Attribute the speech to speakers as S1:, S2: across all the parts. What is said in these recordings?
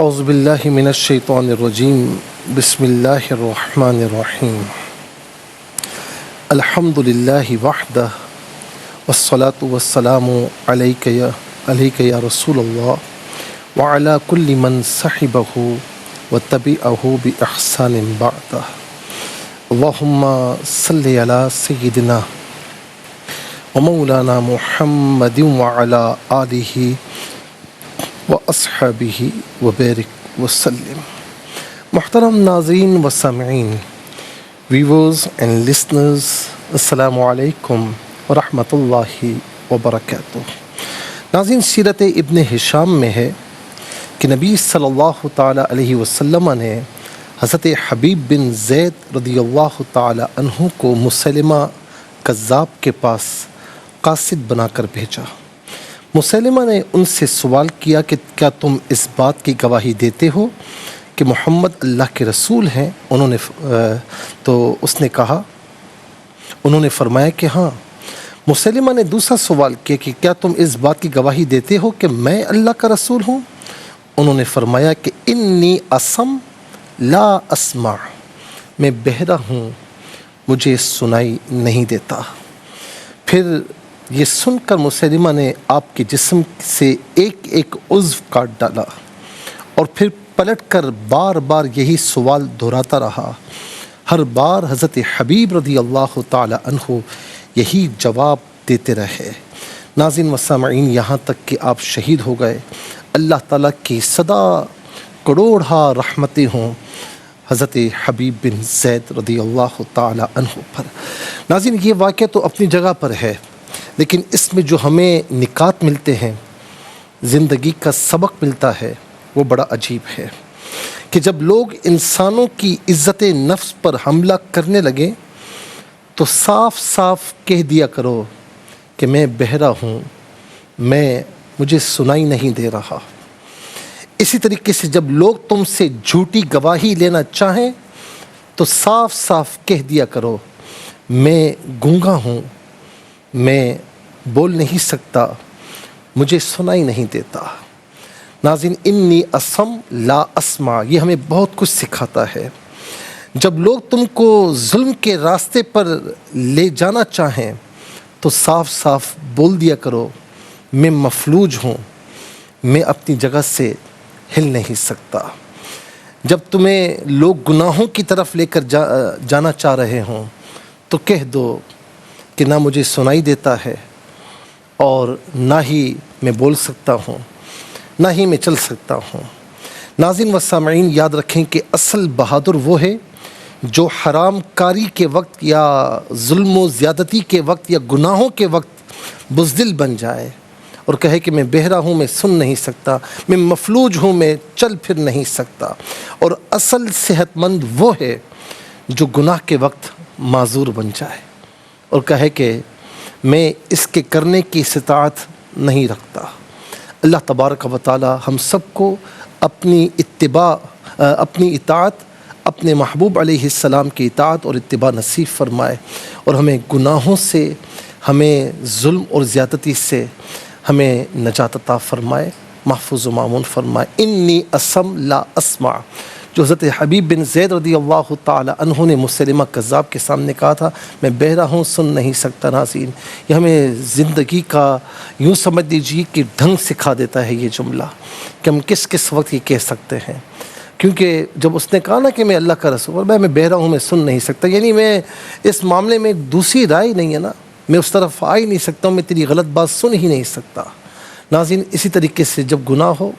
S1: اعوذ باللہ من الشیطان الرجیم بسم اللہ الرحمن الرحیم الحمد للہ وحدہ والصلاة والسلام علیک یا رسول اللہ وعلی کل من صحبہ وتبعہ بإحسان بعدہ اللہم صلی علی سیدنا ومولانا محمد وعلی آلہ وَأَصْحَابِهِ وَبَارِكْ وَسَلِّمْ. محترم ناظرین و سامعین، ویورز اینڈ لسنرز، السلام علیکم ورحمۃ اللہ وبرکاتہ. ناظرین، سیرت ابن ہشام میں ہے کہ نبی صلی اللہ تعالیٰ علیہ وسلم نے حضرت حبیب بن زید رضی اللہ تعالیٰ عنہ کو مسلمہ کذاب کے پاس قاصد بنا کر بھیجا. مسلمہ نے ان سے سوال کیا کہ کیا تم اس بات کی گواہی دیتے ہو کہ محمد اللہ کے رسول ہیں؟ انہوں نے فرمایا کہ ہاں. مسلمہ نے دوسرا سوال کیا کہ کیا تم اس بات کی گواہی دیتے ہو کہ میں اللہ کا رسول ہوں؟ انہوں نے فرمایا کہ انی اسم لا اسمع، میں بہرا ہوں، مجھے سنائی نہیں دیتا. پھر یہ سن کر مسلمہ نے آپ کے جسم سے ایک ایک عضو کاٹ ڈالا اور پھر پلٹ کر بار بار یہی سوال دہراتا رہا. ہر بار حضرت حبیب رضی اللہ تعالی عنہ یہی جواب دیتے رہے. ناظرین و سامعین، یہاں تک کہ آپ شہید ہو گئے. اللہ تعالیٰ کی صدا کروڑہا رحمتیں ہوں حضرت حبیب بن زید رضی اللہ تعالی عنہ پر. ناظرین، یہ واقعہ تو اپنی جگہ پر ہے، لیکن اس میں جو ہمیں نکات ملتے ہیں، زندگی کا سبق ملتا ہے، وہ بڑا عجیب ہے کہ جب لوگ انسانوں کی عزت نفس پر حملہ کرنے لگے تو صاف صاف کہہ دیا کرو کہ میں بہرا ہوں، مجھے سنائی نہیں دے رہا. اسی طریقے سے جب لوگ تم سے جھوٹی گواہی لینا چاہیں تو صاف صاف کہہ دیا کرو میں گونگا ہوں، میں بول نہیں سکتا، مجھے سنائی نہیں دیتا. ناظرین، انی اسم لا اسمع، یہ ہمیں بہت کچھ سکھاتا ہے. جب لوگ تم کو ظلم کے راستے پر لے جانا چاہیں تو صاف صاف بول دیا کرو میں مفلوج ہوں، میں اپنی جگہ سے ہل نہیں سکتا. جب تمہیں لوگ گناہوں کی طرف لے کر جانا چاہ رہے ہوں تو کہہ دو کہ نہ مجھے سنائی دیتا ہے اور نہ ہی میں بول سکتا ہوں، نہ ہی میں چل سکتا ہوں. ناظرین و سامعین، یاد رکھیں کہ اصل بہادر وہ ہے جو حرام کاری کے وقت یا ظلم و زیادتی کے وقت یا گناہوں کے وقت بزدل بن جائے اور کہے کہ میں بہرا ہوں، میں سن نہیں سکتا، میں مفلوج ہوں، میں چل پھر نہیں سکتا. اور اصل صحت مند وہ ہے جو گناہ کے وقت معذور بن جائے اور کہے کہ میں اس کے کرنے کی استطاعت نہیں رکھتا. اللہ تبارک و تعالی ہم سب کو اپنی اطاعت، اپنے محبوب علیہ السلام کی اطاعت اور اتباع نصیب فرمائے اور ہمیں گناہوں سے، ہمیں ظلم اور زیادتی سے ہمیں نجات عطا فرمائے، محفوظ و مامون فرمائے. انی اسم لا اسمع، جو حضرت حبیب بن زید رضی اللہ تعالی عنہ نے مسلمہ کذاب کے سامنے کہا تھا میں بہرا ہوں، سن نہیں سکتا. ناظرین، یہ ہمیں زندگی کا یوں سمجھ لیجیے کہ ڈھنگ سکھا دیتا ہے یہ جملہ کہ ہم کس کس وقت یہ کہہ سکتے ہیں. کیونکہ جب اس نے کہا نا کہ میں اللہ کا رسول، میں بہرا ہوں، میں سن نہیں سکتا، یعنی میں اس معاملے میں دوسری رائے نہیں ہے نا، میں اس طرف آ ہی نہیں سکتا ہوں، میں تیری غلط بات سن ہی نہیں سکتا. ناظرین، اسی طریقے سے جب گناہ ہو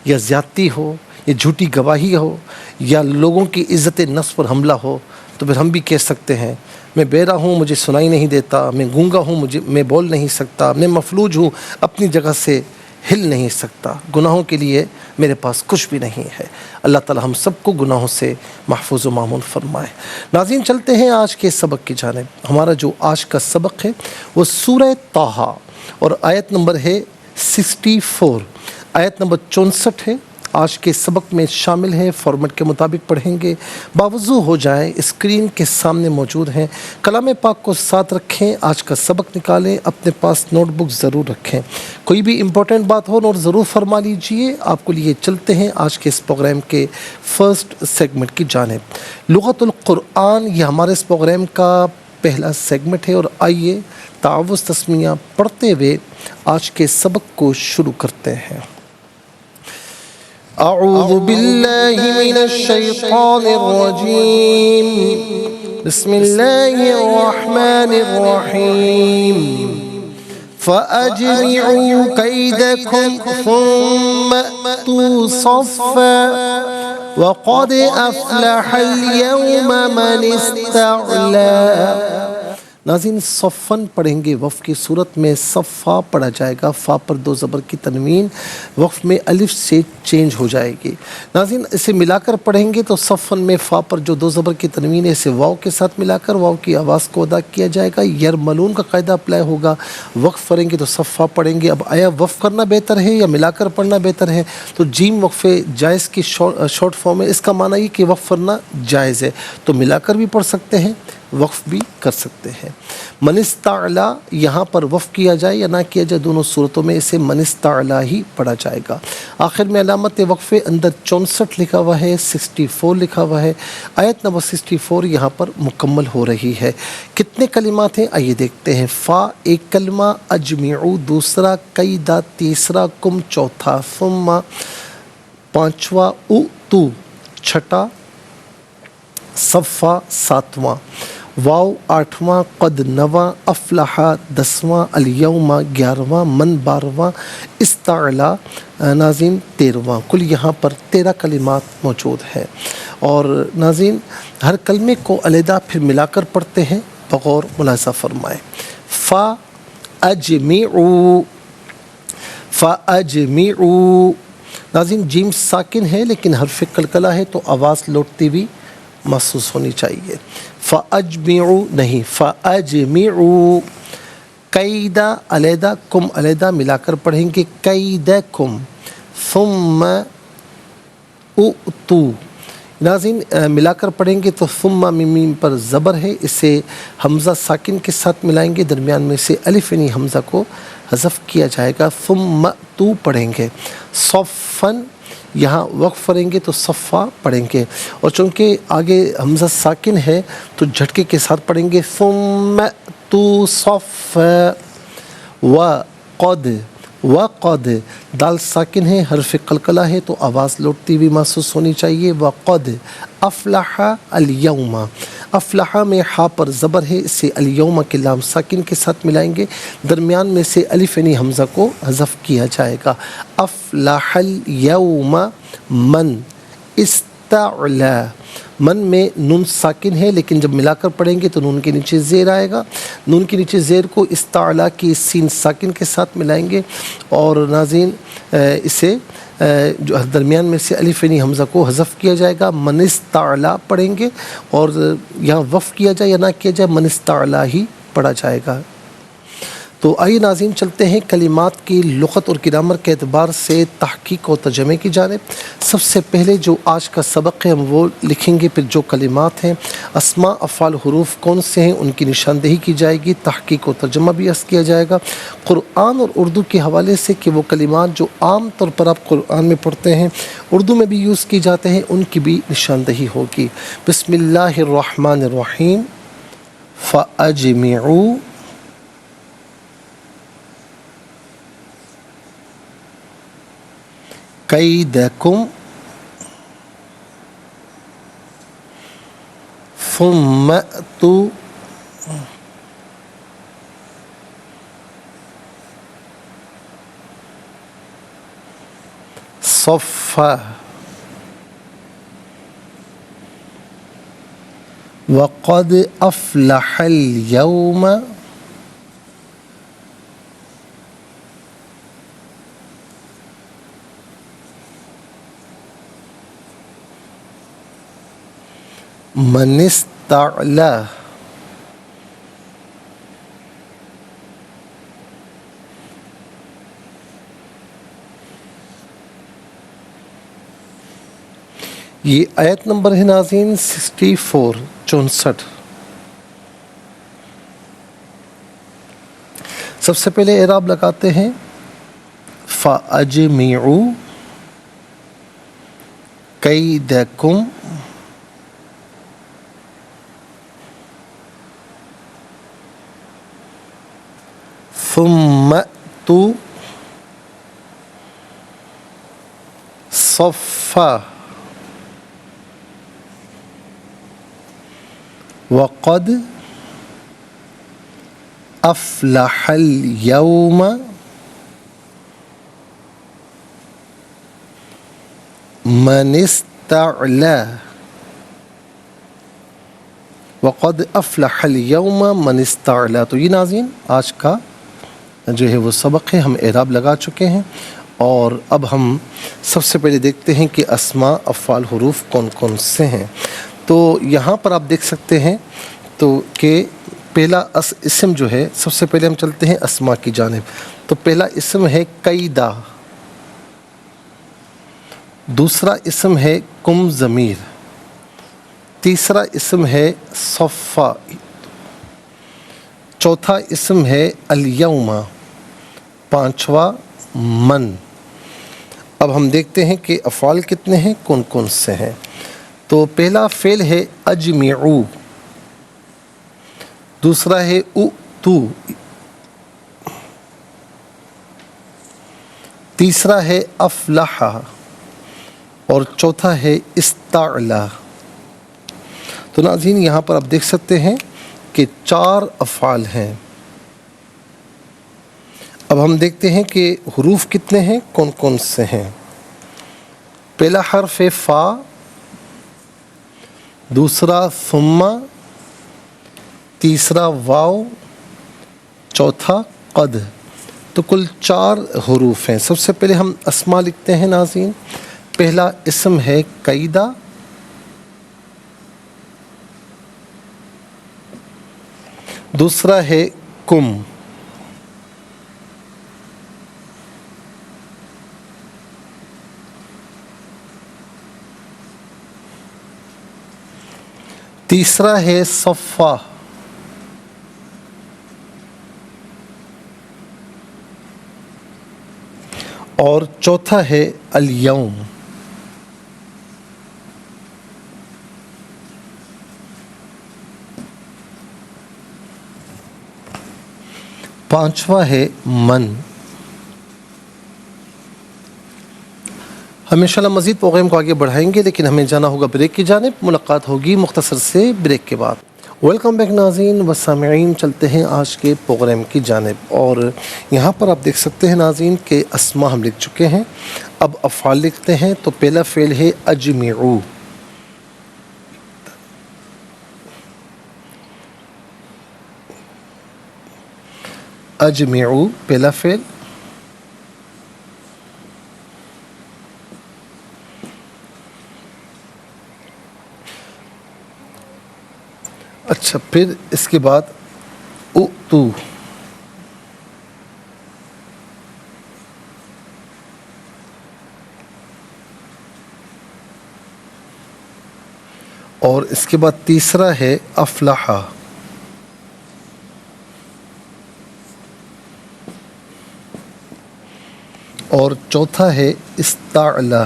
S1: یا زیادتی ہو یا جھوٹی گواہی ہو یا لوگوں کی عزت نفس پر حملہ ہو تو پھر ہم بھی کہہ سکتے ہیں میں بہرا ہوں، مجھے سنائی نہیں دیتا، میں گونگا ہوں، میں بول نہیں سکتا، میں مفلوج ہوں، اپنی جگہ سے ہل نہیں سکتا، گناہوں کے لیے میرے پاس کچھ بھی نہیں ہے. اللہ تعالی ہم سب کو گناہوں سے محفوظ و مامون فرمائے. ناظرین، چلتے ہیں آج کے سبق کی جانب. ہمارا جو آج کا سبق ہے وہ سورہ طٰہٰ اور آیت نمبر ہے 64، آیت نمبر 64 ہے آج کے سبق میں شامل ہیں، فارمیٹ کے مطابق پڑھیں گے، باوضو ہو جائیں، اسکرین کے سامنے موجود ہیں، کلام پاک کو ساتھ رکھیں، آج کا سبق نکالیں، اپنے پاس نوٹ بک ضرور رکھیں، کوئی بھی امپورٹنٹ بات ہو نوٹ ضرور فرما لیجئے۔ آپ کو لیے چلتے ہیں آج کے اس پروگرام کے فرسٹ سیگمنٹ کی جانب۔ لغت القرآن یہ ہمارے اس پروگرام کا پہلا سیگمنٹ ہے، اور آئیے تعوذ تسمیہ پڑھتے ہوئے آج کے سبق کو شروع کرتے ہیں۔ اعوذ باللہ من الشیطان الرجیم، بسم اللہ الرحمن الرحیم۔ فَأَجْمِعُوا كَيْدَكُمْ ثُمَّ ائْتُوا صَفًّا وَقَدْ أَفْلَحَ الْيَوْمَ مَنِ اسْتَعْلَىٰ۔ ناظرین صفن پڑھیں گے، وقف کی صورت میں صفا پڑھا جائے گا، فا پر دو زبر کی تنوین وقف میں الف سے چینج ہو جائے گی۔ ناظرین اسے ملا کر پڑھیں گے تو صفن میں فا پر جو دو زبر کی تنوین ہے اسے واو کے ساتھ ملا کر واو کی آواز کو ادا کیا جائے گا، یرملون کا قاعدہ اپلائی ہوگا۔ وقف کریں گے تو صفا پڑھیں گے۔ اب آیا وقف کرنا بہتر ہے یا ملا کر پڑھنا بہتر ہے؟ تو جیم وقف جائز کی شارٹ فارم ہے، اس کا معنی یہ کہ وقف کرنا جائز ہے، تو ملا کر بھی پڑھ سکتے ہیں، وقف بھی کر سکتے ہیں۔ من استعلا یہاں پر وقف کیا جائے یا نہ کیا جائے، دونوں صورتوں میں اسے من استعلا ہی پڑھا جائے گا۔ آخر میں علامت وقفے اندر 64 لکھا ہوا ہے، 64 لکھا ہوا ہے، آیت نمبر 64 یہاں پر مکمل ہو رہی ہے۔ کتنے کلمات ہیں آئیے دیکھتے ہیں۔ فا ایک کلمہ، اجمعو دوسرا، قیدا تیسرا، کم چوتھا، ثم پانچواں، اتو چھٹا، صفا ساتواں، واو آٹھواں، قد نواں، افلح دسواں، الیوم 11واں، من 12واں، استعلا ناظرین 13واں۔ کل یہاں پر 13 کلمات موجود ہیں، اور ناظرین ہر کلمے کو علیحدہ پھر ملا کر پڑھتے ہیں، بغور ملاحظہ فرمائیں۔ فا اجمعو، فا اجمعو ناظرین جیم ساکن ہے لیکن حرف قلقلہ ہے تو آواز لوٹتی بھی محسوس ہونی چاہیے۔ فَأَجْمِعُوا نہیں، فَأَجْمِعُوا، قیدہ علیحدہ کم علیحدہ ملا کر پڑھیں گے، قیدکم، ثم اُؤْتُوا ناظرین ملا کر پڑھیں گے تو ثم میم پر زبر ہے، اسے حمزہ ساکن کے ساتھ ملائیں گے، درمیان میں سے الف یعنی حمزہ کو حذف کیا جائے گا، ثم تو پڑھیں گے، صفن یہاں وقف کریں گے تو صفا پڑھیں گے، اور چونکہ آگے حمزہ ساکن ہے تو جھٹکے کے ساتھ پڑھیں گے، ثم تو صف، وقد، وقد دال ساکن ہے، حرف قلقلہ ہے تو آواز لوٹتی ہوئی محسوس ہونی چاہیے، وقد افلح الیوم، افلح میں ہا پر زبر ہے، اسے الیوم کے لام ساکن کے ساتھ ملائیں گے، درمیان میں سے الف یعنی حمزہ کو حذف کیا جائے گا، افلح الیوم من استعلا، من میں نون ساکن ہے لیکن جب ملا کر پڑھیں گے تو نون کے نیچے زیر آئے گا، نون کے نیچے زیر کو استعلا کی سین ساکن کے ساتھ ملائیں گے، اور ناظرین اسے جو درمیان میں سے الف یعنی حمزہ کو حذف کیا جائے گا، من استعلا پڑھیں گے، اور یہاں وقف کیا جائے یا نہ کیا جائے من استعلا ہی پڑھا جائے گا۔ تو آئیے ناظرین چلتے ہیں کلمات کی لغت اور گرامر کے اعتبار سے تحقیق و ترجمے کی جانب۔ سب سے پہلے جو آج کا سبق ہے ہم وہ لکھیں گے، پھر جو کلمات ہیں، اسماء افعال حروف کون سے ہیں ان کی نشاندہی کی جائے گی، تحقیق و ترجمہ بھی عرض کیا جائے گا، قرآن اور اردو کے حوالے سے کہ وہ کلمات جو عام طور پر آپ قرآن میں پڑھتے ہیں اردو میں بھی یوز کی جاتے ہیں ان کی بھی نشاندہی ہوگی۔ بسم اللہ الرحمن الرحیم۔ فَأَجْمِعُوا قیدکم ثم ائتوا صفا وقد افلح اليوم من استعلا یہ آیت نمبر ہے ناظرین 64 64۔ سب سے پہلے اعراب لگاتے ہیں فَأَجْمِعُوا كَيْدَكُمْ ثُمَّ أْتُوا صَفًّا وَقَدْ أَفْلَحَ الْيَوْمَ من استعلا وقد افلح اليوم من استعلا۔ تو یہ ناظرین آج کا جو ہے وہ سبق ہے، ہم اعراب لگا چکے ہیں، اور اب ہم سب سے پہلے دیکھتے ہیں کہ اسماء افعال حروف کون کون سے ہیں۔ تو یہاں پر آپ دیکھ سکتے ہیں تو کہ پہلا اسم جو ہے، سب سے پہلے ہم چلتے ہیں اسماء کی جانب۔ تو پہلا اسم ہے قیدا، دوسرا اسم ہے کم ضمیر، تیسرا اسم ہے صفا، چوتھا اسم ہے الیوم، پانچواں من۔ اب ہم دیکھتے ہیں کہ افعال کتنے ہیں، کون کون سے ہیں۔ تو پہلا فعل ہے اجمعو، دوسرا ہے اُتو، تیسرا ہے افلح، اور چوتھا ہے استعلا۔ تو ناظرین یہاں پر آپ دیکھ سکتے ہیں کہ 4 افعال ہیں۔ اب ہم دیکھتے ہیں کہ حروف کتنے ہیں، کون کون سے ہیں۔ پہلا حرف ہے فا، دوسرا ثم، تیسرا واو، چوتھا قد۔ تو کل 4 حروف ہیں۔ سب سے پہلے ہم اسماء لکھتے ہیں ناظرین۔ پہلا اسم ہے قیدا، دوسرا ہے کم، تیسرا ہے صفا، اور چوتھا ہے الیوم۔ پانچواں ہے من۔ ہم انشاءاللہ مزید پروگرام کو آگے بڑھائیں گے، لیکن ہمیں جانا ہوگا بریک کی جانب۔ ملاقات ہوگی مختصر سے بریک کے بعد۔ ویلکم بیک ناظرین و سامعین، چلتے ہیں آج کے پروگرام کی جانب، اور یہاں پر آپ دیکھ سکتے ہیں ناظرین کہ اسماء ہم لکھ چکے ہیں۔ اب افعال لکھتے ہیں۔ تو پہلا فعل ہے اجمعو، اجمعو پہلا فعل۔ اچھا، پھر اس کے بعد اُتو، اور اس کے بعد تیسرا ہے افلح، اور چوتھا ہے استعلا۔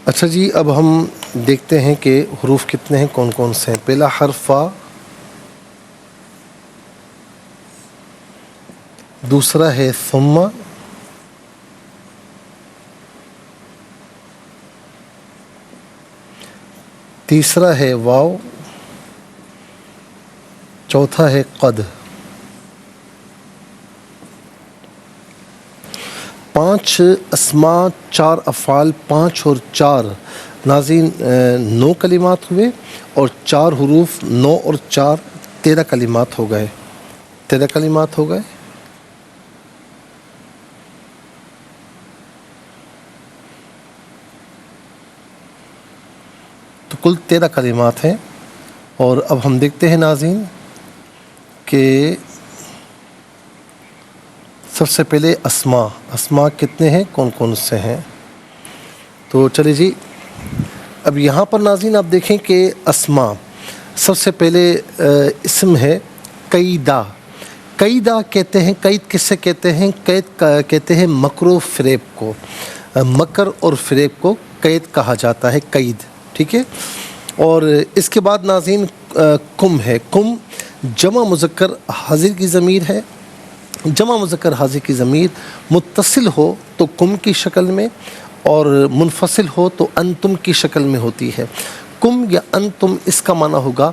S1: اچھا جی، اب ہم دیکھتے ہیں کہ حروف کتنے ہیں، کون کون سے ہیں۔ پہلا حرف فا، دوسرا ہے ثم، تیسرا ہے واو، چوتھا ہے قد۔ 5 اسماء، 4 افعال، 5 اور 4 ناظرین 9 کلمات ہوئے، اور 4 حروف 9 اور 4 13 کلمات ہو گئے، 13 کلمات ہو گئے۔ تو کل 13 کلمات ہیں۔ اور اب ہم دیکھتے ہیں ناظرین کہ سب سے پہلے اسماء کتنے ہیں، کون کون سے ہیں. تو چلے جی، اب یہاں پر ناظرین آپ دیکھیں کہ اسماء سب سے پہلے اسم ہے قیدہ. قیدہ کہتے ہیں، قید کس سے کہتے ہیں؟ قید کہتے ہیں مکر و فریب کو. مکر اور فریب کو قید کہا جاتا ہے، قید. ٹھیک ہے. اور اس کے بعد ناظرین کم ہے. کم جمع مذکر حاضر کی ضمیر ہے. جمع مذکر حاضر کی ضمیر متصل ہو تو کم کی شکل میں، اور منفصل ہو تو انتم کی شکل میں ہوتی ہے. کم یا انتم اس کا معنی ہوگا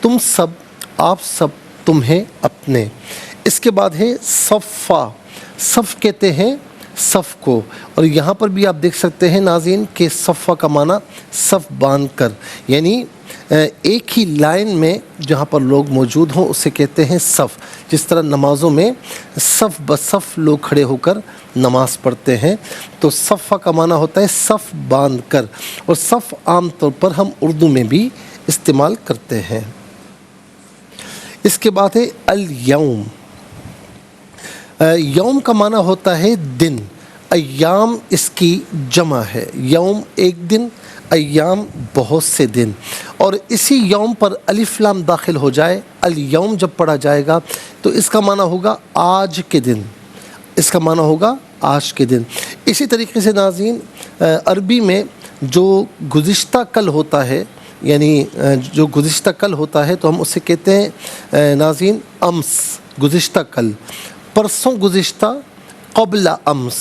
S1: تم سب، آپ سب، تمہیں، اپنے. اس کے بعد ہے صفا. صف کہتے ہیں صف کو، اور یہاں پر بھی آپ دیکھ سکتے ہیں ناظرین کہ صفا کا معنی صف باندھ کر، یعنی ایک ہی لائن میں جہاں پر لوگ موجود ہوں اسے کہتے ہیں صف. جس طرح نمازوں میں صف بصف لوگ کھڑے ہو کر نماز پڑھتے ہیں، تو صفا کا معنی ہوتا ہے صف باندھ کر. اور صف عام طور پر ہم اردو میں بھی استعمال کرتے ہیں. اس کے بعد ہے الیوم. یوم کا معنی ہوتا ہے دن. ایام اس کی جمع ہے. یوم ایک دن، ایام بہت سے دن. اور اسی یوم پر الف لام داخل ہو جائے، الیوم جب پڑھا جائے گا تو اس کا معنی ہوگا آج کے دن. اس کا معنی ہوگا آج کے دن. اسی طریقے سے ناظرین عربی میں جو گزشتہ کل ہوتا ہے، یعنی جو گزشتہ کل ہوتا ہے تو ہم اسے کہتے ہیں ناظرین امس، گزشتہ کل. پرسوں گزشتہ، قبل امس.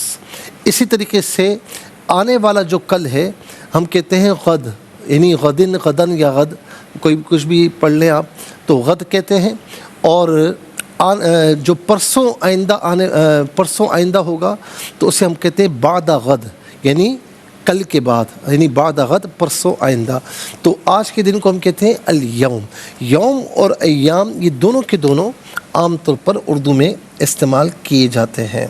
S1: اسی طریقے سے آنے والا جو کل ہے ہم کہتے ہیں غد، یعنی غدن، غدن یا غد، کوئی کچھ بھی پڑھ لیں آپ تو غد کہتے ہیں. اور جو پرسوں آئندہ ہوگا تو اسے ہم کہتے ہیں بعد غد، یعنی کل کے بعد، یعنی بعد غد، پرسوں آئندہ. تو آج کے دن کو ہم کہتے ہیں الیوم. یوم اور ایام یہ دونوں کے دونوں عام طور پر اردو میں استعمال کیے جاتے ہیں.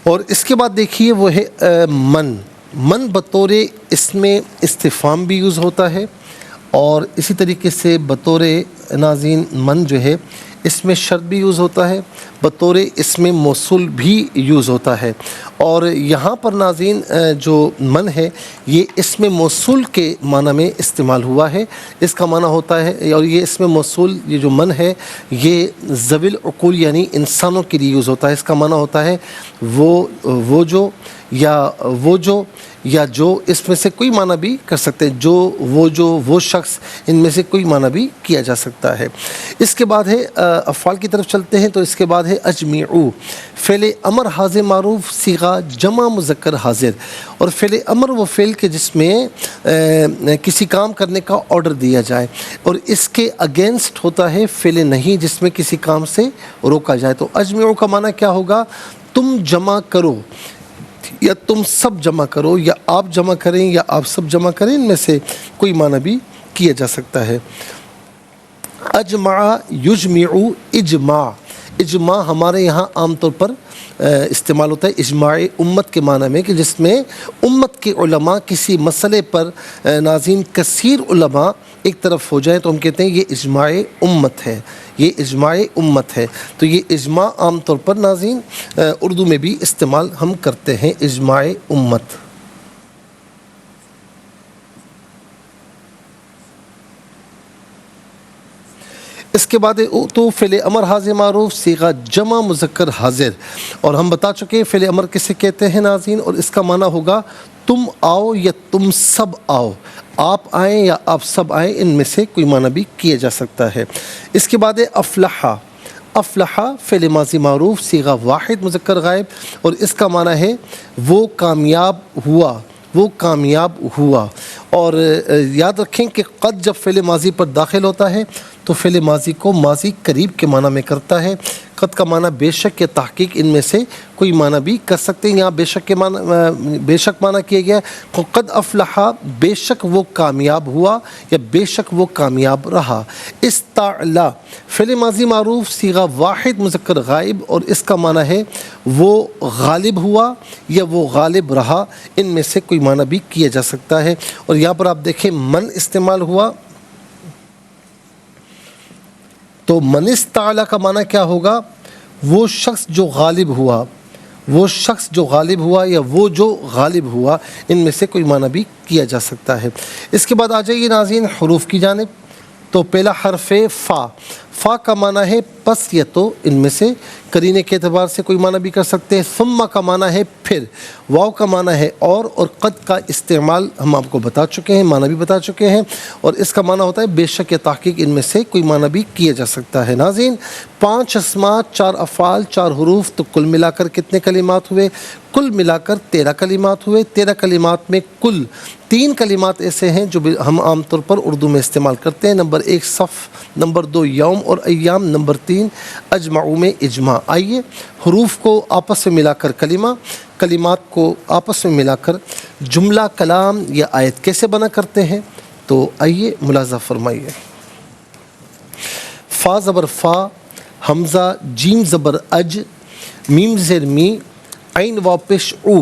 S1: اور اس کے بعد دیکھیے وہ ہے من. من بطور اسم استفہام بھی یوز ہوتا ہے، اور اسی طریقے سے بطور ناظرین من جو ہے اس میں شرط بھی یوز ہوتا ہے، بطور اسم موصول بھی یوز ہوتا ہے. اور یہاں پر ناظرین جو من ہے یہ اسم موصول کے معنی میں استعمال ہوا ہے. اس کا معنی ہوتا ہے، اور یہ اسم موصول، یہ جو من ہے یہ ذوی العقول یعنی انسانوں کے لیے یوز ہوتا ہے. اس کا معنی ہوتا ہے وہ جو، یا جو اس میں سے کوئی معنی بھی کر سکتے ہیں. وہ شخص، ان میں سے کوئی معنی بھی کیا جا سکتا ہے. اس کے بعد ہے افعال کی طرف چلتے ہیں. تو اس کے بعد ہے اجمعو. فعل امر حاضر معروف صیغہ جمع مذکر حاضر. اور فعل امر وہ فعل کے جس میں کسی کام کرنے کا آرڈر دیا جائے، اور اس کے اگینسٹ ہوتا ہے فعل نہیں جس میں کسی کام سے روکا جائے. تو اجمعو کا معنی کیا ہوگا؟ تم جمع کرو، یا تم سب جمع کرو، یا آپ جمع کریں، یا آپ سب جمع کریں. ان میں سے کوئی معنی بھی کیا جا سکتا ہے. اجمع یجمع اجماع. اجماع ہمارے یہاں عام طور پر استعمال ہوتا ہے اجماع امت کے معنی میں، کہ جس میں امت کے علماء کسی مسئلے پر ناظرین کثیر علماء ایک طرف ہو جائیں تو ہم کہتے ہیں یہ اجماع امت ہے، یہ اجماع امت ہے. تو یہ اجماع عام طور پر ناظرین اردو میں بھی استعمال ہم کرتے ہیں، اجماع امت. اس کے بعد تو فعل امر حاضر معروف صیغہ جمع مذکر حاضر. اور ہم بتا چکے فعل امر کسے کہتے ہیں ناظرین، اور اس کا معنی ہوگا تم آؤ یا تم سب آؤ، آپ آئیں یا آپ سب آئیں. ان میں سے کوئی معنی بھی کیا جا سکتا ہے. اس کے بعد افلحہ. افلحہ فعل ماضی معروف صیغہ واحد مذکر غائب، اور اس کا معنی ہے وہ کامیاب ہوا، وہ کامیاب ہوا. اور یاد رکھیں کہ قد جب فعل ماضی پر داخل ہوتا ہے تو تو فعل ماضی کو ماضی قریب کے معنی میں کرتا ہے۔ قد کا معنی بے شک یا تحقیق، ان میں سے کوئی معنی بھی کر سکتے ہیں۔ یہاں بے شک کے معنی بے شک معنی کیا گیا ہے۔ قد افلح، بے شک وہ کامیاب ہوا یا بے شک وہ کامیاب رہا۔ استعلا فعل ماضی معروف صیغہ واحد مذکر غائب، اور اس کا معنی ہے وہ غالب ہوا یا وہ غالب رہا، ان میں سے کوئی معنی بھی کیا جا سکتا ہے۔ اور یہاں پر آپ دیکھیں من استعمال ہوا، تو من استعلا کا معنی کیا ہوگا؟ وہ شخص جو غالب ہوا، وہ شخص جو غالب ہوا یا وہ جو غالب ہوا، ان میں سے کوئی معنی بھی کیا جا سکتا ہے۔ اس کے بعد آ جائیے ناظرین حروف کی جانب۔ تو پہلا حرف فا، فا کا معنی ہے پس یا تو، ان میں سے قرینے کے اعتبار سے کوئی معنی بھی کر سکتے ہیں۔ ثم کا معنی ہے پھر، واو کا معنی ہے اور قد کا استعمال ہم آپ کو بتا چکے ہیں، معنی بھی بتا چکے ہیں، اور اس کا معنی ہوتا ہے بے شک یا تحقیق، ان میں سے کوئی معنی بھی کیا جا سکتا ہے۔ ناظرین 5 اسماء، 4 افعال، 4 حروف، تو کل ملا کر کتنے کلمات ہوئے؟ کل ملا کر 13 کلمات ہوئے۔ 13 کلمات میں کل 3 کلمات ایسے ہیں جو ہم عام طور پر اردو میں استعمال کرتے ہیں۔ نمبر 1 صف، نمبر 2 یوم اور ایام، نمبر 3 اجمعوں میں اجماع۔ آئیے حروف کو آپس میں ملا کر کلمہ، کلمات کو آپس میں ملا کر جملہ، کلام یا آیت کیسے بنا کرتے ہیں، تو آئیے ملاحظہ فرمائیے۔ فا زبر فا، حمزہ جیم زبر اج، میم زیر می، عین واو پیش او،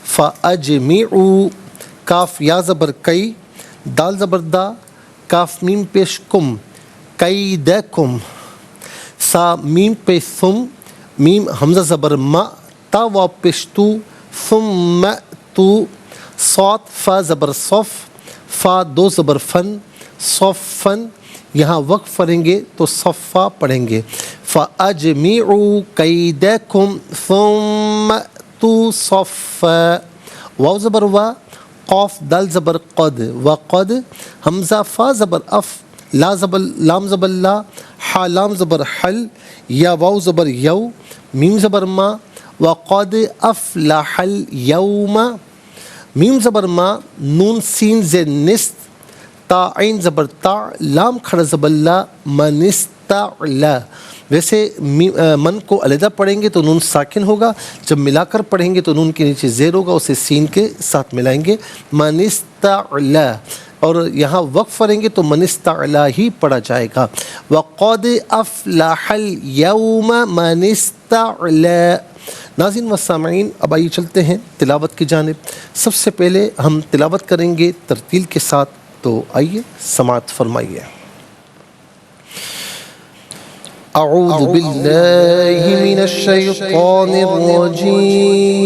S1: فاجمعو، کاف یا زبر کئی، دال زبر دا، کاف میم پیش کم، کیدکم، سا میم پیش ثم، میم حمزہ زبر ما، تا واو پیش تو، ثم تو، صاد فا زبر صف، فا 2 زبر فن، صفن، یہاں وقف پڑھیں گے تو صفا پڑھیں گے۔ فَأَجْمِعُوا كَيْدَكُمْ ثُمَّ أْتُوا صَفًّا، واو زبر وا، قاف دال زبر قد، وقد، حمزہ فا زبر اف، لام زبر لا، حا لام زبر حل، یا واو زبر یو، میم زبر ما، وقد افلح اليوم، میم زبر ما، نون سین زیر نست، تا عین زبر تا، لام کھڑا زبر لا، من استعلا۔ ویسے من کو علیحدہ پڑھیں گے تو نون ساکن ہوگا، جب ملا کر پڑھیں گے تو نون کے نیچے زیر ہوگا، اسے سین کے ساتھ ملائیں گے، من استعلا۔ اور یہاں وقف پڑھیں گے تو من استعلا ہی پڑھا جائے گا۔ وقد افلح اليوم من استعلا۔ ناظرین و سامعین، اب آئیے چلتے ہیں تلاوت کی جانب۔ سب سے پہلے ہم تلاوت کریں گے ترتیل کے ساتھ، تو آئیے سماعت فرمائیے۔ اعوذ باللہ من الشیطان الرجیم،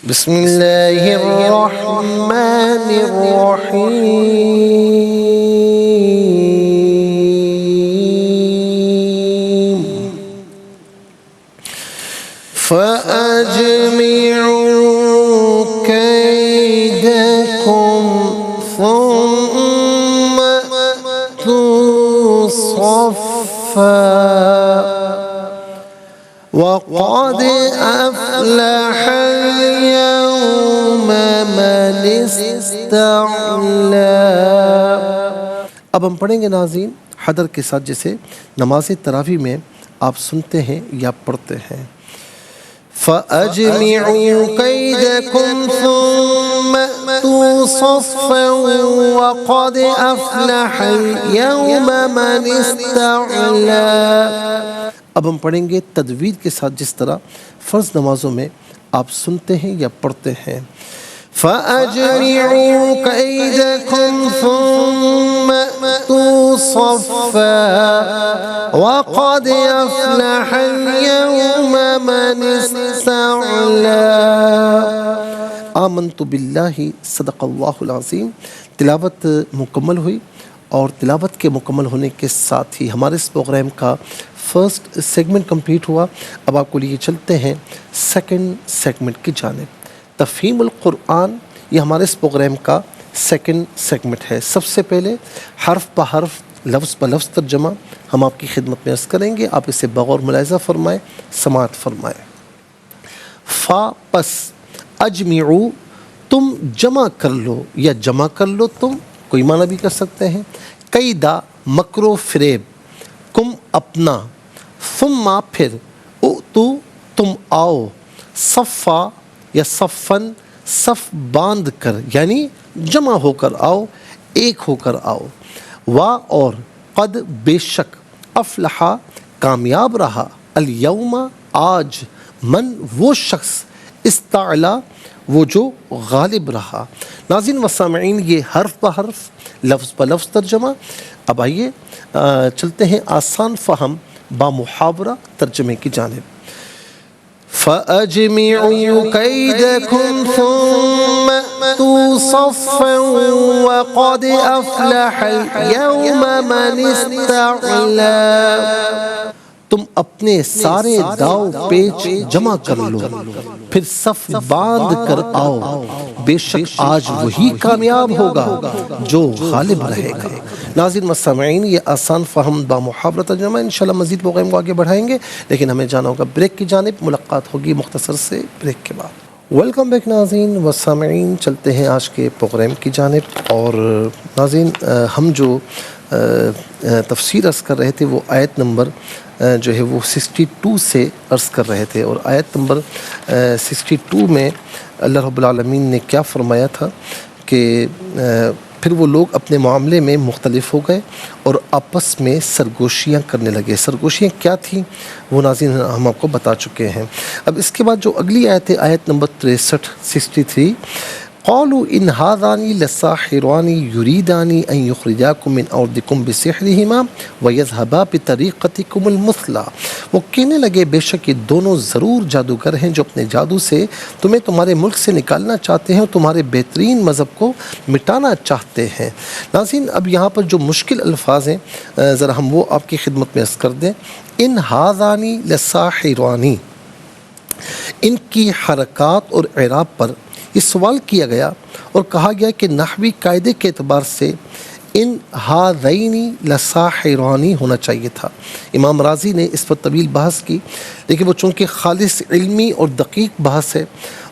S1: بسم اللہ الرحمن الرحیم، فَأَجْمِعُوا كَيْدَكُمْ ثُمَّ أْتُوا صَفًّا وَقَدْ أَفْلَحَ الْيَوْمَ مَنِ اسْتَعْلَى۔ اب ہم پڑھیں گے ناظرین حدر کے ساتھ، جیسے نماز تراویح میں آپ سنتے ہیں یا پڑھتے ہیں۔ فَأَجْمِعُوا كَيْدَكُمْ ثُمَّ أْتُوا صَفًّا وَقَدْ أَفْلَحَ الْيَوْمَ مَنِ اسْتَعْلَى۔ اب ہم پڑھیں گے تجوید کے ساتھ، جس طرح فرض نمازوں میں آپ سنتے ہیں یا پڑھتے ہیں۔ فَأَجْمِعُوا كَيْدَكُمْ ثُمَّ أْتُوا صَفًّا وَقَدْ أَفْلَحَ الْيَوْمَ مَنِ اسْتَعْلَى۔ آمنت باللہ، صدق اللہ العظیم۔ تلاوت مکمل ہوئی، اور تلاوت کے مکمل ہونے کے ساتھ ہی ہمارے اس پروگرام کا فرسٹ سیگمنٹ کمپلیٹ ہوا۔ اب آپ کو لیے چلتے ہیں سیکنڈ سیگمنٹ کی جانب۔ تفہیم القرآن، یہ ہمارے اس پروگرام کا سیکنڈ سیگمنٹ ہے۔ سب سے پہلے حرف بہ حرف، لفظ بہ لفظ ترجمہ ہم آپ کی خدمت میں عرض کریں گے، آپ اسے بغور ملاحظہ فرمائیں، سماعت فرمائیں۔ فا پس، اجمعو تم جمع کر لو یا جمع کر لو تم، کوئی معنی بھی کر سکتے ہیں. قیدا مکر و فریب، کم اپنا، ثم پھر، تو تم آؤ، صفا یا صفن صف باندھ کر یعنی جمع ہو کر آؤ، ایک ہو کر آؤ. اور قد بے شک، افلحا کامیاب رہا، الیوم آج، من وہ شخص، استعلا وہ جو غالب رہا. ناظرین و سامعین، یہ حرف بحرف لفظ بلفظ ترجمہ. اب آئیے چلتے ہیں آسان فہم با محاورہ ترجمے کی جانب. فَأَجْمِعُوا كَيْدَكُمْ ثُمَّ أْتُوا صَفًّا وَقَدْ أَفْلَحَ الْيَوْمَ مَنِ اسْتَعْلَىٰ. تم اپنے سارے داؤ پیچ جمع کر لو، پھر صف باندھ کر آؤ، بے شک آج وہی کامیاب ہوگا جو غالب رہے گا. ناظرین و سامعین، یہ آسان فہم با محاورہ ترجمہ. انشاءاللہ مزید پروگرام کو آگے بڑھائیں گے، لیکن ہمیں جانا ہوگا بریک کی جانب. ملاقات ہوگی مختصر سے بریک کے بعد. ویلکم بیک ناظرین و سامعین، چلتے ہیں آج کے پروگرام کی جانب. اور ناظرین، ہم جو تفسیر عرض کر رہے تھے وہ آیت نمبر جو ہے وہ 62 سے عرض کر رہے تھے. اور آیت نمبر 62 میں اللہ رب العالمین نے کیا فرمایا تھا کہ پھر وہ لوگ اپنے معاملے میں مختلف ہو گئے اور آپس میں سرگوشیاں کرنے لگے. سرگوشیاں کیا تھیں وہ ناظرین ہم آپ کو بتا چکے ہیں. اب اس کے بعد جو اگلی آیت ہے، آیت نمبر 63 قالوا ان هذان لساحران يريدان ان يخرجاكم من ارضكم بسحرهما ويذهبا بطريقتكم المثلى. وہ کہنے لگے بے شک یہ دونوں ضرور جادوگر ہیں جو اپنے جادو سے تمہیں تمہارے ملک سے نکالنا چاہتے ہیں اور تمہارے بہترین مذہب کو مٹانا چاہتے ہیں. ناظرین، اب یہاں پر جو مشکل الفاظ ہیں ذرا ہم وہ آپ کی خدمت میں عرض کر دیں. ان هذان لساحران، ان کی حرکات اور اعراب پر یہ سوال کیا گیا اور کہا گیا کہ نحوی قاعدے کے اعتبار سے ان ہاذین لساحرانی ہونا چاہیے تھا. امام راضی نے اس پر طویل بحث کی، لیکن وہ چونکہ خالص علمی اور دقیق بحث ہے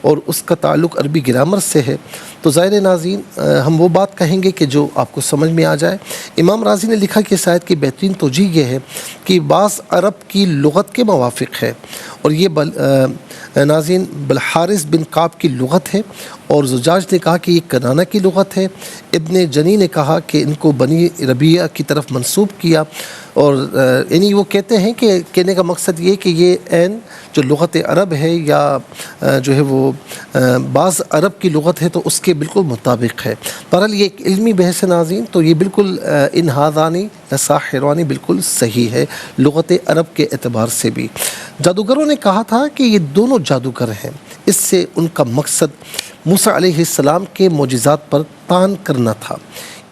S1: اور اس کا تعلق عربی گرامر سے ہے، تو ظاہر ناظرین ہم وہ بات کہیں گے کہ جو آپ کو سمجھ میں آ جائے. امام راضی نے لکھا کہ اس آیت کی بہترین توجیہ یہ ہے کہ بعض عرب کی لغت کے موافق ہے، اور یہ ناظرین بالحارث بن کعب کی لغت ہے، اور زجاج نے کہا کہ یہ کنانہ کی لغت ہے. ابن جنی نے کہا کہ ان کو بنی ربیعہ کی طرف منسوب کیا، اور یعنی وہ کہتے ہیں کہ کہنے کا مقصد یہ کہ یہ عین جو لغت عرب ہے یا جو ہے وہ بعض عرب کی لغت ہے تو اس کے بالکل مطابق ہے. بہرحال یہ ایک علمی بحث ہے ناظرین، تو یہ بالکل ان ہاذانی لساحرانی بالکل صحیح ہے لغت عرب کے اعتبار سے بھی. جادوگروں نے کہا تھا کہ یہ دونوں جادوگر ہیں. اس سے ان کا مقصد موسیٰ علیہ السلام کے معجزات پر طعن کرنا تھا،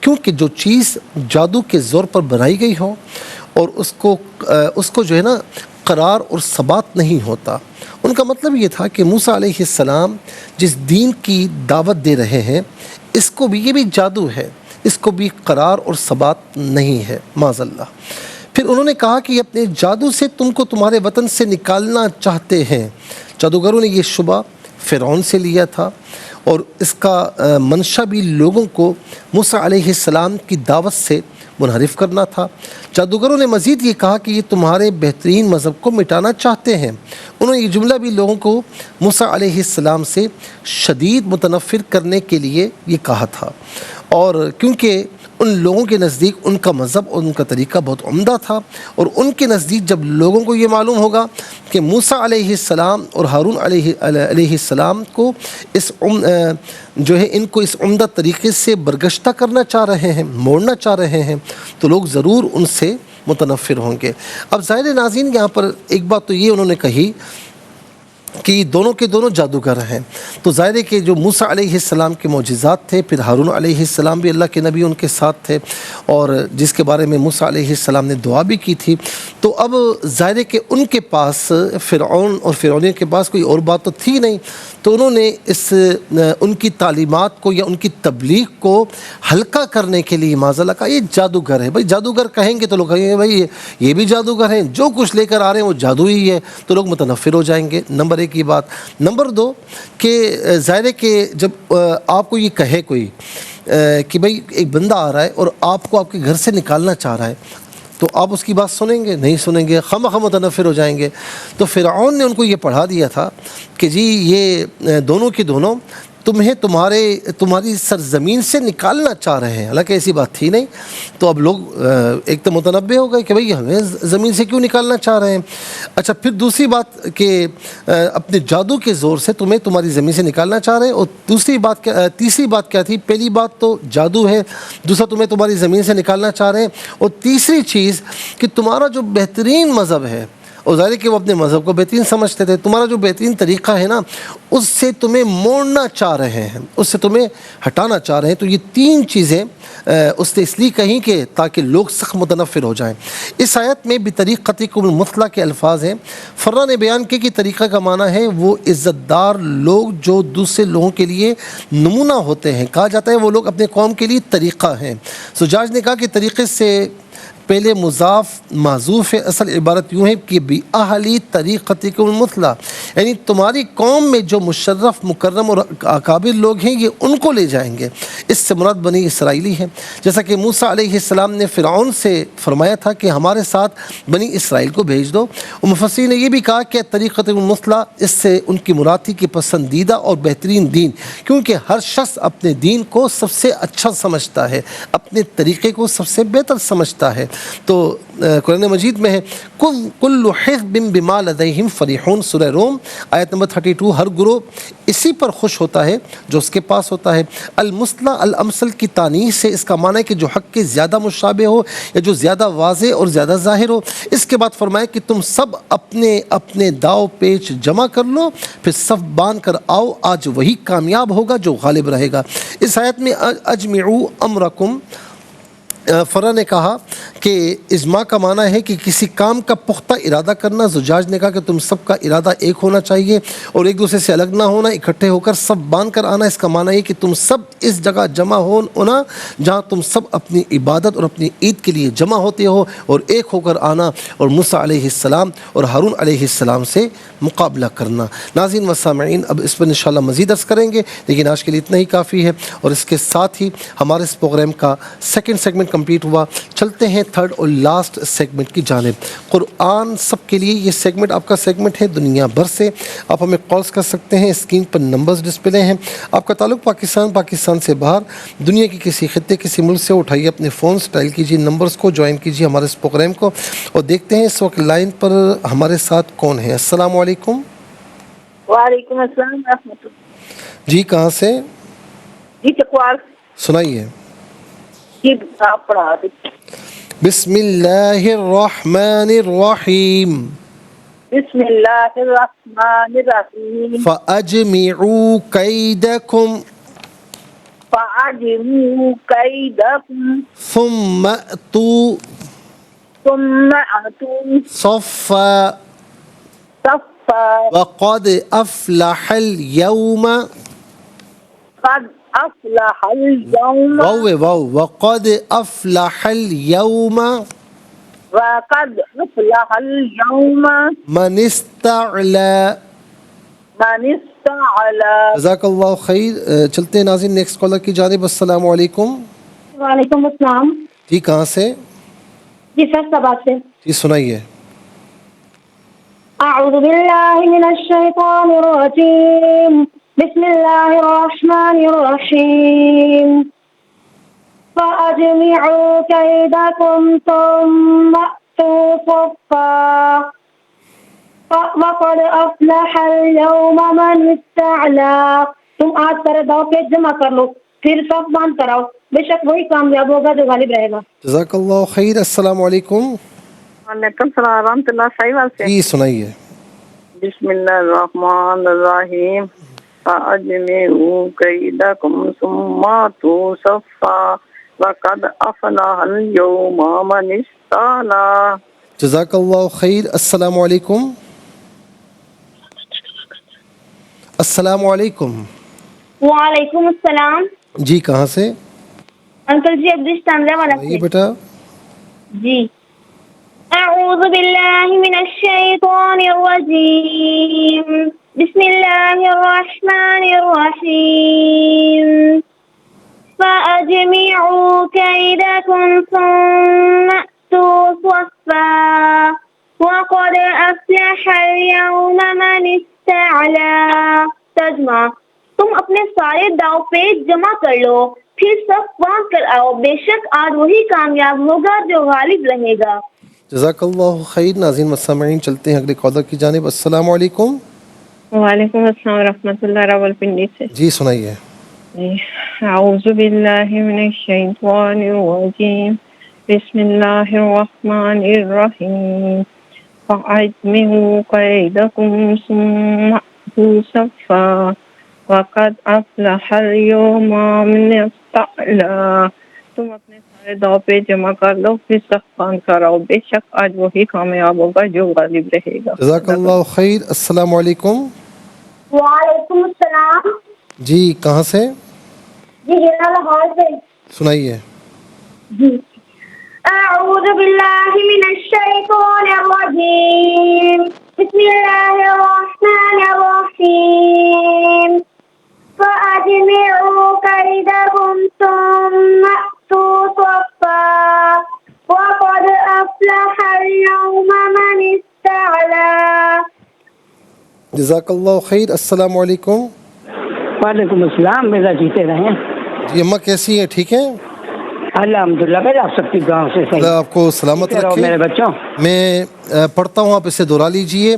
S1: کیونکہ جو چیز جادو کے زور پر بنائی گئی ہو اور اس کو جو ہے نا قرار اور ثبات نہیں ہوتا. ان کا مطلب یہ تھا کہ موسیٰ علیہ السلام جس دین کی دعوت دے رہے ہیں اس کو بھی، یہ بھی جادو ہے، اس کو بھی قرار اور ثبات نہیں ہے معاذ اللہ. پھر انہوں نے کہا کہ یہ اپنے جادو سے تم کو تمہارے وطن سے نکالنا چاہتے ہیں. جادوگروں نے یہ شبہ فرعون سے لیا تھا، اور اس کا منشا بھی لوگوں کو موسیٰ علیہ السلام کی دعوت سے منحرف کرنا تھا. جادوگروں نے مزید یہ کہا کہ یہ تمہارے بہترین مذہب کو مٹانا چاہتے ہیں. انہوں نے یہ جملہ بھی لوگوں کو موسیٰ علیہ السلام سے شدید متنفر کرنے کے لیے یہ کہا تھا، اور کیونکہ ان لوگوں کے نزدیک ان کا مذہب اور ان کا طریقہ بہت عمدہ تھا، اور ان کے نزدیک جب لوگوں کو یہ معلوم ہوگا کہ موسیٰ علیہ السلام اور ہارون علیہ السلام کو جو ہے ان کو اس عمدہ طریقے سے برگشتہ کرنا چاہ رہے ہیں، موڑنا چاہ رہے ہیں، تو لوگ ضرور ان سے متنفر ہوں گے. اب ظاہر ناظرین یہاں پر ایک بات تو یہ انہوں نے کہی کہ دونوں کے دونوں جادوگر ہیں، تو ظاہر ہے کہ جو موسیٰ علیہ السلام کے معجزات تھے، پھر ہارون علیہ السلام بھی اللہ کے نبی ان کے ساتھ تھے، اور جس کے بارے میں موسیٰ علیہ السلام نے دعا بھی کی تھی. تو اب ظاہر ہے کہ ان کے پاس فرعون اور فرعونیوں کے پاس کوئی اور بات تو تھی نہیں، تو انہوں نے ان کی تعلیمات کو یا ان کی تبلیغ کو ہلکا کرنے کے لیے معاذ اللہ کہا یہ جادوگر ہے. بھائی جادوگر کہیں گے تو لوگ کہیں گے بھائی یہ بھی جادوگر ہیں، جو کچھ لے کر آ رہے ہیں وہ جادو ہی ہے، تو لوگ متنفر ہو جائیں گے. نمبر ایک یہ بات. نمبر دو کہ ظاہر ہے کہ جب آپ کو یہ کہے کوئی کہ بھئی ایک بندہ آ رہا ہے اور آپ کو آپ کے گھر سے نکالنا چاہ رہا ہے، تو آپ اس کی بات سنیں گے؟ نہیں سنیں گے، خواہ متنفر ہو جائیں گے۔ تو فرعون نے ان کو یہ پڑھا دیا تھا کہ جی یہ دونوں کی دونوں تمہیں تمہاری سرزمین سے نکالنا چاہ رہے ہیں، حالانکہ ایسی بات تھی نہیں۔ تو اب لوگ ایک تو متنبہ ہو گئے کہ بھئی ہمیں زمین سے کیوں نکالنا چاہ رہے ہیں۔ اچھا، پھر دوسری بات کہ اپنے جادو کے زور سے تمہیں تمہاری زمین سے نکالنا چاہ رہے ہیں، اور تیسری بات کیا تھی؟ پہلی بات تو جادو ہے، دوسرا تمہیں تمہاری زمین سے نکالنا چاہ رہے ہیں، اور تیسری چیز کہ تمہارا جو بہترین مذہب ہے، اور ظاہر ہے کہ وہ اپنے مذہب کو بہترین سمجھتے تھے، تمہارا جو بہترین طریقہ ہے نا اس سے تمہیں موڑنا چاہ رہے ہیں، اس سے تمہیں ہٹانا چاہ رہے ہیں۔ تو یہ تین چیزیں اس نے اس لیے کہیں کہ تاکہ لوگ سخت متنفر ہو جائیں۔ اس آیت میں بطریقتکم المثلیٰ کے الفاظ ہیں۔ فرا نے بیان کیا کہ طریقہ کا معنی ہے وہ عزت دار لوگ جو دوسرے لوگوں کے لیے نمونہ ہوتے ہیں، کہا جاتا ہے وہ لوگ اپنے قوم کے لیے طریقہ ہیں۔ زجاج نے کہا کہ طریقے سے پہلے مضاف معذوف ہے، اصل عبارت یوں ہے کہ بِأَهْلِ طریقتکم المثلیٰ، یعنی تمہاری قوم میں جو مشرف مکرم اور اکابر لوگ ہیں یہ ان کو لے جائیں گے۔ اس سے مراد بنی اسرائیلی ہیں، جیسا کہ موسیٰ علیہ السلام نے فرعون سے فرمایا تھا کہ ہمارے ساتھ بنی اسرائیل کو بھیج دو۔ اور مفسرین نے یہ بھی کہا کہ طریقتکم المثلیٰ اس سے ان کی مراد تھی کہ پسندیدہ اور بہترین دین، کیونکہ ہر شخص اپنے دین کو سب سے اچھا سمجھتا ہے، اپنے طریقے کو سب سے بہتر سمجھتا ہے۔ تو قرآن مجید میں ہے کل حزب بما لدیہم فریحون، سورہ روم آیت نمبر 32، ہر گروہ اسی پر خوش ہوتا ہے جو اس کے پاس ہوتا ہے۔ المثلیٰ الامثل کی تانیث سے اس کا معنی ہے کہ جو حق کے زیادہ مشابہ ہو یا جو زیادہ واضح اور زیادہ ظاہر ہو۔ اس کے بعد فرمایا کہ تم سب اپنے اپنے داؤ پیچ جمع کر لو، پھر صف باندھ کر آؤ، آج وہی کامیاب ہوگا جو غالب رہے گا۔ اس آیت میں اجمعوا امرکم، فرا نے کہا کہ اجماع کا معنی ہے کہ کسی کام کا پختہ ارادہ کرنا۔ زجاج نے کہا کہ تم سب کا ارادہ ایک ہونا چاہیے اور ایک دوسرے سے الگ نہ ہونا، اکٹھے ہو کر سب باندھ کر آنا۔ اس کا معنی ہے کہ تم سب اس جگہ جمع ہونا جہاں تم سب اپنی عبادت اور اپنی عید کے لیے جمع ہوتے ہو، اور ایک ہو کر آنا اور موسیٰ علیہ السلام اور ہارون علیہ السلام سے مقابلہ کرنا۔ ناظرین و سامعین، اب اس پر انشاءاللہ مزید عرض کریں گے، لیکن آج کے لیے اتنا ہی کافی ہے، اور اس کے ساتھ ہی ہمارے اس پروگرام کا سیکنڈ سیگمنٹ کمپلیٹ ہوا۔ چلتے ہیں تھرڈ اور لاسٹ سیگمنٹ کی جانب۔ قرآن سب کے لیے، یہ سیگمنٹ آپ کا سیگمنٹ ہے دنیا بھر سے، آپ ہمیں کالز کر سکتے ہیں، اسکرین پر نمبرز ڈسپلے ہیں۔ آپ کا تعلق پاکستان سے باہر، دنیا کی کسی خطے کسی ملک سے، اٹھائیے اپنے فونز، ڈائل کیجیے نمبرز کو، جوائن کیجیے ہمارے اس پروگرام کو، اور دیکھتے ہیں اس وقت لائن پر ہمارے ساتھ کون ہے۔ السلام علیکم۔
S2: وعلیکم السلام ورحمۃ اللہ۔
S1: جی کہاں سے؟
S2: جی چکوال۔
S1: سنائیے۔
S2: جی آپ پڑھا دیجیے۔
S1: بسم اللہ الرحمن الرحیم۔
S2: بسم اللہ الرحمن الرحیم۔
S1: فَأَجْمِعُوا كَيْدَكُمْ
S2: فَأَجْمِعُوا كَيْدَكُمْ
S1: ثُمَّ أْتُوا
S2: ثُمَّ أَتُوا
S1: صَفًّا
S2: صَفًّا
S1: وَقَدْ أَفْلَحَ الْيَوْمَ
S2: قَدْ أَفْلَحَ الْيَوْمَ
S1: وَقَدْ أَفْلَحَ الْيَوْمَ
S2: وَقَدْ أَفْلَحَ الْيَوْمَ
S1: مَنِ اسْتَعْلَى۔
S2: مَنِ اسْتَعْلَى۔
S1: جزاک اللہ خیر۔ چلتے ہیں ناظرین نیکسٹ کالر کی جانب۔ السلام علیکم۔
S3: وعلیکم السلام۔
S1: جی کہاں سے؟
S3: جی فیصل آباد سے۔
S1: جی سنائیے۔
S3: اعوذ باللہ من الشیطان الرجیم، بسم اللہ الرحمن الرحیم۔ فَأَجْمِعُوا كَيْدَكُمْ ثُمَّ أْتُوا صَفًّا وَقَدْ أَفْلَحَ الْيَوْمَ مَنِ اسْتَعْلَى۔ تم آج سارے داؤ پہ جمع کر لو، پھر صف باندھ کر آؤ، بے شک وہی کامیاب ہوگا جو غالب رہے گا۔
S1: جزاک اللہ خیر۔ السلام علیکم۔
S2: وعلیکم السلام ورحمۃ اللہ۔ صحیح بات سے۔
S1: جی سنائیے۔
S2: بسم اللہ الرحمن الرحیم۔ فَأَجْمِعُوا كَيْدَكُمْ ثُمَّ أَتُوا صَفًّا وَقَدْ أَفْلَحَ الْيَوْمَ مَنِ اسْتَعْلَى۔
S1: جزاک اللہ خیر۔ السلام علیکم۔ السلام علیکم۔
S3: وعلیکم السلام۔
S1: جی کہاں سے؟
S3: انکل جی عبدالش تانزہ والا
S1: آئیے
S3: سے۔
S1: بیٹا۔
S3: جی اعوذ باللہ من الشیطان الرجیم، بسم اللہ الرحمن الرحیم۔ فأجمعوا كيدكم ثم أتوا صفا وقد أفلح اليوم من استعلا. ترجمہ: تم اپنے سارے داؤ پیچ جمع کر لو، پھر صف باندھ کر آؤ، بے شک آج وہی کامیاب ہوگا جو غالب رہے گا.
S1: جزاک اللہ خیر. ناظرین مستمعین، چلتے ہیں اگلے کالر کی جانب. السلام علیکم.
S4: وعلیکم السلام ورحمۃ اللہ. راولپنڈی سے.
S1: جی سنائیے.
S4: اعوذ باللہ من الشیطان الرجیم. بسم اللہ الرحمن الرحیم. فَأَجْمِعُوا كَيْدَكُمْ ثُمَّ أْتُوا صَفًّا وَقَدْ أَفْلَحَ الْيَوْمَ مَنِ اسْتَعْلَىٰ. تم اپنے سارے داؤ پہ جمع کر لو، پھر صف باندھ کر آؤ، بے شک آج وہی کامیاب ہوگا جو غالب رہے گا.
S1: جزاک اللہ خیر. السلام علیکم.
S3: وعلیکم السلام.
S1: جی کہاں سے؟
S3: جی لاہور سے.
S1: سنائیے.
S3: جی اعوذ باللہ من الشیطان الرجیم. بسم اللہ الرحمن الرحیم. فأجمعوا كيدكم ثم أتوا صفا وقد أفلح اليوم من استعلا.
S1: جزاک اللہ خیر. السلام علیکم.
S5: وعلیکم السلام. میرا جیتے رہیں.
S1: جی اماں کیسی ہیں؟ ٹھیک ہیں
S5: الحمدللہ. میں آپ سب کی دعاؤں سے صحیح.
S1: اللہ آپ کو سلامت
S5: رہو
S1: رکھے.
S5: میرے بچوں.
S1: میں پڑھتا ہوں، آپ اسے دہرا لیجئے.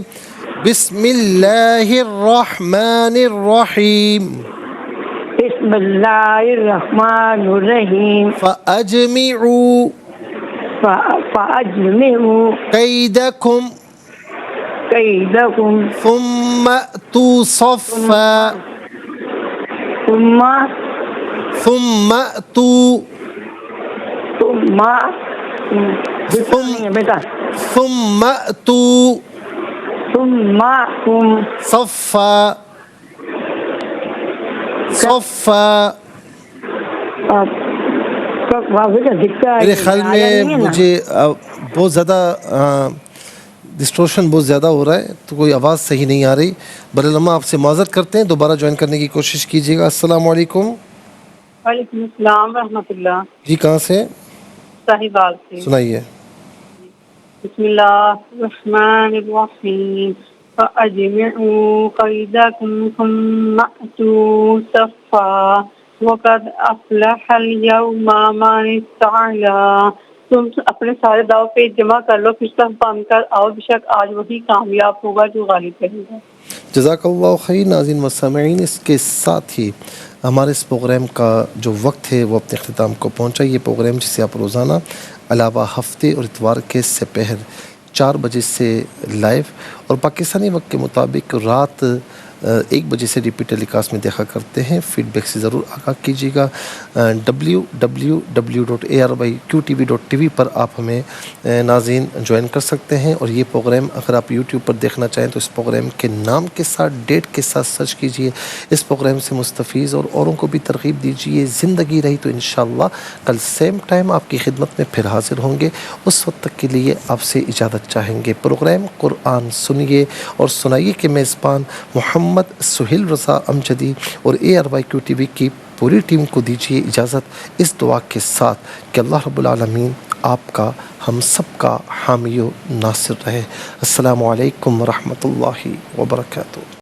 S1: بسم اللہ الرحمن الرحیم.
S5: بسم اللہ الرحمن الرحیم.
S1: فأجمعوا
S5: فأجمعوا
S1: کیدکم
S5: کیدکم
S1: ثم أتوا صفا
S5: ثم
S1: أتوا
S5: بیٹا
S1: ثم أتوا
S5: ثم
S1: صفا میرے خیال میں مجھے بہت زیادہ ڈسٹورشن بہت زیادہ ہو رہا ہے، تو کوئی آواز صحیح نہیں آ رہی. برالما آپ سے معذرت کرتے ہیں، دوبارہ جوائن کرنے کی کوشش کیجیے گا. السلام علیکم.
S4: وعلیکم السلام ورحمۃ اللہ.
S1: جی کہاں سے؟
S4: صاحبال سے.
S1: سنائیے.
S4: بسم اللہ الرحمن الرحیم. فأجمعوا كيدكم ثم أتوا صفا وقد أفلح اليوم من استعلا. تم اپنے سارے داؤ پہ جمع کر لو، پھر صف باندھ کر آؤ، بے شک آج وہی کامیاب ہوگا جو غالب رہے گا.
S1: جزاک اللہ خیر. ناظرین مستمعین، اس کے ساتھ ہی ہمارے اس پروگرام کا جو وقت ہے وہ اپنے اختتام کو پہنچا. یہ پروگرام جسے آپ روزانہ علاوہ ہفتے اور اتوار کے سپہر 4 بجے سے لائیو اور پاکستانی وقت کے مطابق رات 1 بجے سے ریپیٹ ٹیلی کاسٹ میں دیکھا کرتے ہیں. فیڈ بیک سے ضرور آگاہ کیجیے گا. www.arbyqtv.tv پر آپ ہمیں ناظرین جوائن کر سکتے ہیں. اور یہ پروگرام اگر آپ یوٹیوب پر دیکھنا چاہیں تو اس پروگرام کے نام کے ساتھ ڈیٹ کے ساتھ سرچ کیجیے. اس پروگرام سے مستفیض اور اوروں کو بھی ترغیب دیجیے. زندگی رہی تو انشاءاللہ کل سیم ٹائم آپ کی خدمت میں پھر حاضر ہوں گے. اس وقت تک کے لیے آپ سے اجازت چاہیں گے. پروگرام قرآن سنیے اور سنائیے کے میزبان محمد سہیل رضا امجدی اور ARYQTV کی پوری ٹیم کو دیجیے اجازت اس دعا کے ساتھ کہ اللہ رب العالمین آپ کا ہم سب کا حامی و ناصر رہے. السلام علیکم ورحمۃ اللہ وبرکاتہ.